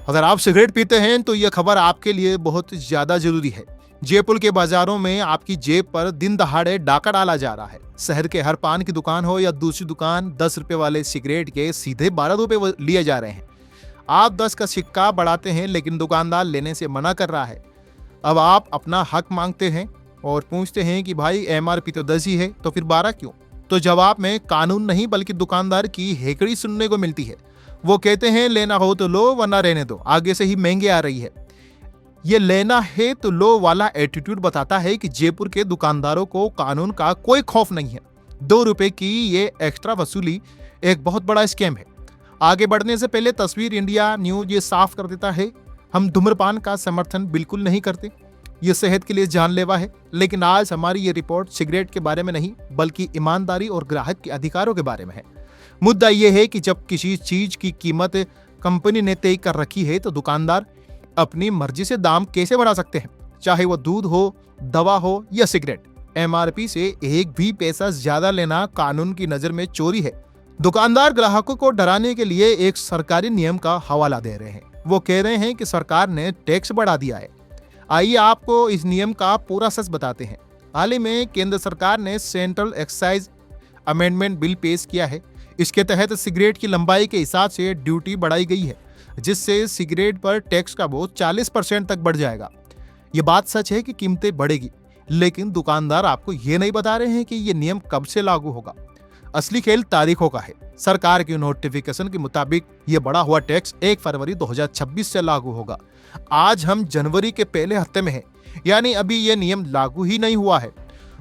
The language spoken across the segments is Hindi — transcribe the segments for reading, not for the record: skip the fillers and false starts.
अगर आप सिगरेट पीते हैं तो यह खबर आपके लिए बहुत ज्यादा जरूरी है। जयपुर के बाजारों में आपकी जेब पर दिन दहाड़े डाका डाला जा रहा है। शहर के हर पान की दुकान हो या दूसरी दुकान, 10 रुपए वाले सिगरेट के सीधे 12 रुपए लिए जा रहे हैं। आप 10 का सिक्का बढ़ाते हैं लेकिन दुकानदार लेने से मना कर रहा है। अब आप अपना हक मांगते हैं और पूछते हैं कि भाई MRP तो 10 ही है, तो फिर 12 क्यों? तो जवाब में कानून नहीं बल्कि दुकानदार की हेकड़ी सुनने को मिलती है। वो कहते हैं लेना हो तो लो वरना रहने दो, आगे से ही महंगी आ रही है। ये लेना है तो लो वाला एटीट्यूड बताता है कि जयपुर के दुकानदारों को कानून का कोई खौफ नहीं है। 2 रुपए की ये एक्स्ट्रा वसूली एक बहुत बड़ा स्कैम है। आगे बढ़ने से पहले तस्वीर इंडिया न्यूज ये साफ कर देता है, हम धूम्रपान का समर्थन बिल्कुल नहीं करते। ये सेहत के लिए जानलेवा है। लेकिन आज हमारी ये रिपोर्ट सिगरेट के बारे में नहीं बल्कि ईमानदारी और ग्राहक के अधिकारों के बारे में है। मुद्दा यह है कि जब किसी चीज की कीमत कंपनी ने तय कर रखी है तो दुकानदार अपनी मर्जी से दाम कैसे बढ़ा सकते हैं, चाहे वो दूध हो, दवा हो या सिगरेट। MRP से एक भी पैसा ज्यादा लेना कानून की नजर में चोरी है। दुकानदार ग्राहकों को डराने के लिए एक सरकारी नियम का हवाला दे रहे हैं। वो कह रहे हैं कि सरकार ने टैक्स बढ़ा दिया है। आइए आपको इस नियम का पूरा सच बताते हैं। हाल ही में केंद्र सरकार ने सेंट्रल एक्साइज अमेंडमेंट बिल पेश किया है। इसके तहत सिगरेट की लंबाई के हिसाब से ड्यूटी बढ़ाई गई है, जिससे सिगरेट पर टैक्स का बोझ 40% तक बढ़ जाएगा। ये बात सच है कि कीमतें बढ़ेगी, लेकिन दुकानदार आपको ये नहीं बता रहे हैं कि ये नियम कब से लागू होगा। असली खेल तारीखों का है। सरकार की नोटिफिकेशन के मुताबिक ये बढ़ा हुआ टैक्स 1 फरवरी 2026 से लागू होगा। आज हम जनवरी के पहले हफ्ते में हैं, यानी अभी ये नियम लागू ही नहीं हुआ है।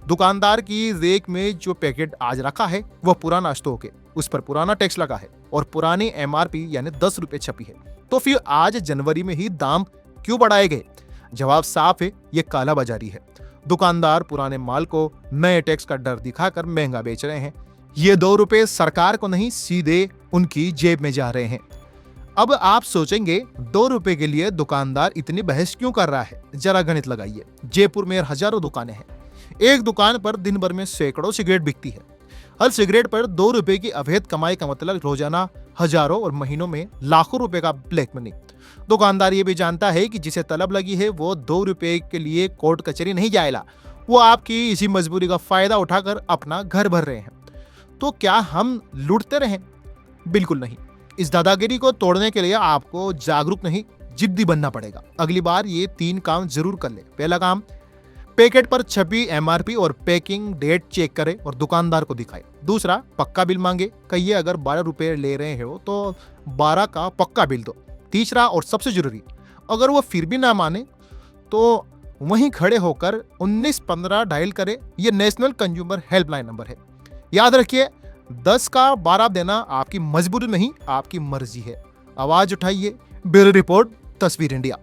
दुकानदार की रेक में जो पैकेट आज रखा है वो पुराना स्टॉक है, उस पर पुराना टैक्स लगा है और पुरानी MRP यानी 10 रुपए छपी है। तो फिर आज जनवरी में ही दाम क्यों बढ़ाए गए? जवाब साफ है, ये कालाबाजारी है। दुकानदार पुराने माल को नए टैक्स का डर दिखाकर महंगा बेच रहे हैं। ये 2 रुपए सरकार को नहीं, सीधे उनकी जेब में जा रहे हैं। अब आप सोचेंगे 2 रुपए के लिए दुकानदार इतनी बहस क्यों कर रहा है? जरा गणित लगाइए। जयपुर में हजारों दुकानें हैं। एक दुकान पर दिन भर में सैकड़ों सिगरेट बिकती है। हर सिगरेट पर 2 रुपए की अवैध कमाई का मतलब रोजाना हजारों और महीनों में लाखों रुपए का ब्लैक मनी। दुकानदार ये भी जानता है कि जिसे तलब लगी है वो 2 रुपए के लिए कोर्ट कचहरी नहीं जाएगा। वो आपकी इसी मजबूरी का फायदा उठाकर अपना घर भर रहे हैं। तो क्या हम लूटते रहें? बिल्कुल नहीं। इस दादागिरी को तोड़ने के लिए आपको जागरूक नहीं, जिद्दी बनना पड़ेगा। अगली बार ये 3 काम जरूर कर ले। पहला काम, पैकेट पर छपी MRP और पैकिंग डेट चेक करे और दुकानदार को दिखाए। दूसरा, पक्का बिल मांगे, कहिए अगर 12 रुपए ले रहे हो तो 12 का पक्का बिल दो। तीसरा और सबसे जरूरी, अगर वो फिर भी ना माने तो वहीं खड़े होकर 1915 डायल करे। ये नेशनल कंज्यूमर हेल्पलाइन नंबर है। याद रखिए, 10 का 12 देना आपकी मजबूरी नहीं, आपकी मर्जी है। आवाज उठाइए। ब्यूरो रिपोर्ट, तस्वीर इंडिया।